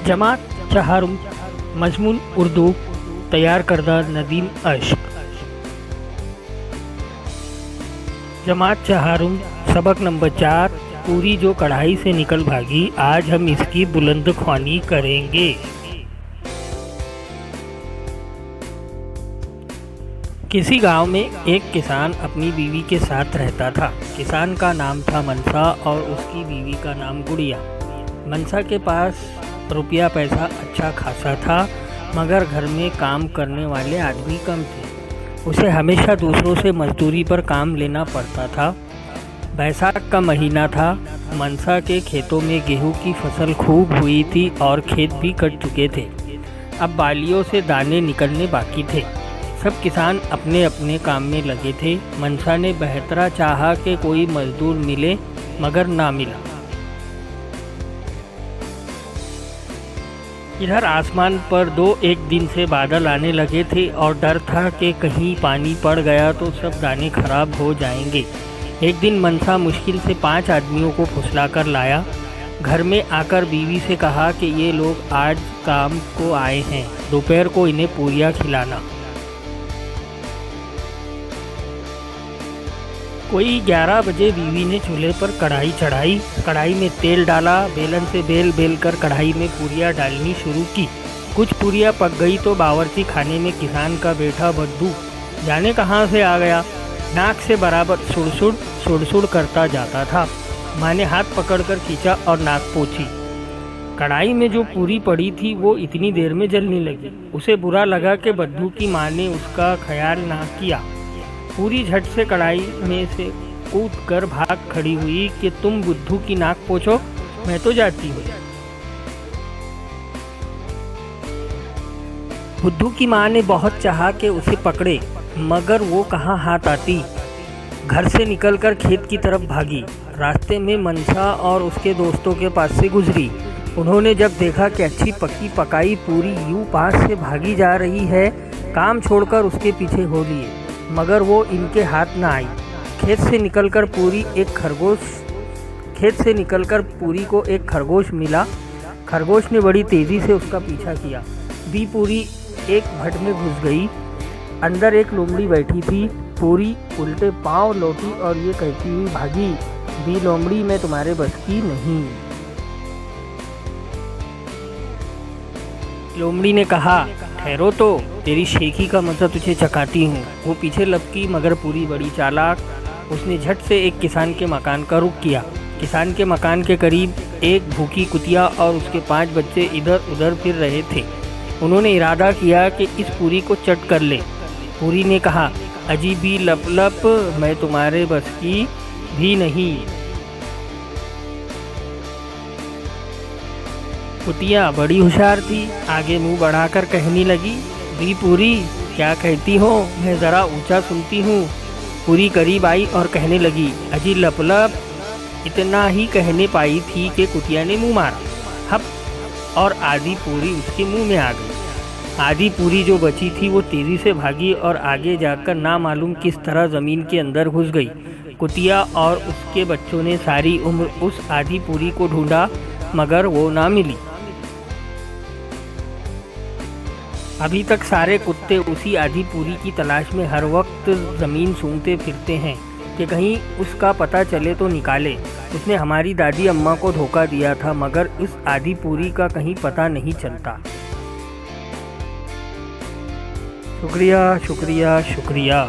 जमात चहारुम मजमून उर्दू तैयार करदा नदीम अश्क। जमात चहारुम सबक नंबर 4। पूरी जो कढ़ाई से निकल भागी, आज हम इसकी बुलंद ख्वानी करेंगे। किसी गांव में एक किसान अपनी बीवी के साथ रहता था। किसान का नाम था मनसा और उसकी बीवी का नाम गुड़िया। मनसा के पास रुपया पैसा अच्छा खासा था, मगर घर में काम करने वाले आदमी कम थे। उसे हमेशा दूसरों से मजदूरी पर काम लेना पड़ता था। बैसाख का महीना था। मनसा के खेतों में गेहूं की फसल खूब हुई थी और खेत भी कट चुके थे। अब बालियों से दाने निकलने बाकी थे। सब किसान अपने अपने काम में लगे थे। मनसा ने बेहतरा चाहा कि कोई मजदूर मिले, मगर ना मिला। इधर आसमान पर एक दिन से बादल आने लगे थे और डर था कि कहीं पानी पड़ गया तो सब दाने खराब हो जाएंगे। एक दिन मनसा मुश्किल से 5 आदमियों को फुसलाकर लाया। घर में आकर बीवी से कहा कि ये लोग आज काम को आए हैं, दोपहर को इन्हें पूरियाँ खिलाना। कोई 11 बजे बीवी ने चूल्हे पर कढ़ाई चढ़ाई। कढ़ाई में तेल डाला। बेलन से बेल कर कढ़ाई में पूरियाँ डालनी शुरू की। कुछ पूरियाँ पक गई तो बावर्ची खाने में किसान का बेटा बद्दू जाने कहाँ से आ गया। नाक से बराबर सुड़ करता जाता था। माँ ने हाथ पकड़कर खींचा और नाक पोंछी। कढ़ाई में जो पूरी पड़ी थी वो इतनी देर में जलने लगी। उसे बुरा लगा कि बद्दू की माँ ने उसका ख्याल ना किया। पूरी झट से कढ़ाई में से कूद कर भाग खड़ी हुई कि तुम बुद्धू की नाक पोंछो, मैं तो जाती हूँ। बुद्धू की माँ ने बहुत चाहा कि उसे पकड़े, मगर वो कहाँ हाथ आती। घर से निकलकर खेत की तरफ भागी। रास्ते में मनसा और उसके दोस्तों के पास से गुजरी। उन्होंने जब देखा कि अच्छी पकी पकाई पूरी यूं पास से भागी जा रही है, काम छोड़कर उसके पीछे हो लिए, मगर वो इनके हाथ न आई। खेत से निकलकर पूरी को एक खरगोश मिला। खरगोश ने बड़ी तेज़ी से उसका पीछा किया। बी पूरी एक भट में घुस गई। अंदर एक लोमड़ी बैठी थी। पूरी उल्टे पांव लौटी और ये कहती हुई भागी, बी लोमड़ी मैं तुम्हारे बस की नहीं। लोमड़ी ने कहा, ठहरो तो, तेरी शेखी का मज़ा तुझे चखाती हूँ। वो पीछे लपकी, मगर पूरी बड़ी चालाक। उसने झट से एक किसान के मकान का रुख किया। किसान के मकान के करीब एक भूखी कुतिया और उसके 5 बच्चे इधर उधर फिर रहे थे। उन्होंने इरादा किया कि इस पूरी को चट कर ले। पूरी ने कहा, अजीबी लप मैं तुम्हारे बस की भी नहीं। कुतिया बड़ी होशियार थी। आगे मुंह बढ़ाकर कहने लगी, बी पूरी क्या कहती हो, मैं ज़रा ऊंचा सुनती हूँ। पूरी करीब आई और कहने लगी, अजी लप। इतना ही कहने पाई थी कि कुतिया ने मुंह मारा, हप, और आधी पूरी उसके मुंह में आ गई। आधी पूरी जो बची थी वो तेज़ी से भागी और आगे जाकर ना मालूम किस तरह ज़मीन के अंदर घुस गई। कुतिया और उसके बच्चों ने सारी उम्र उस आधी पूरी को ढूंढा, मगर वो ना मिली। अभी तक सारे कुत्ते उसी आधी पूरी की तलाश में हर वक्त ज़मीन सूंघते फिरते हैं कि कहीं उसका पता चले तो निकाले। उसने हमारी दादी अम्मा को धोखा दिया था, मगर उस आधी पूरी का कहीं पता नहीं चलता। शुक्रिया शुक्रिया शुक्रिया।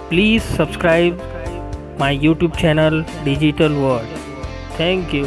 Please subscribe my YouTube channel digital world. Thank you.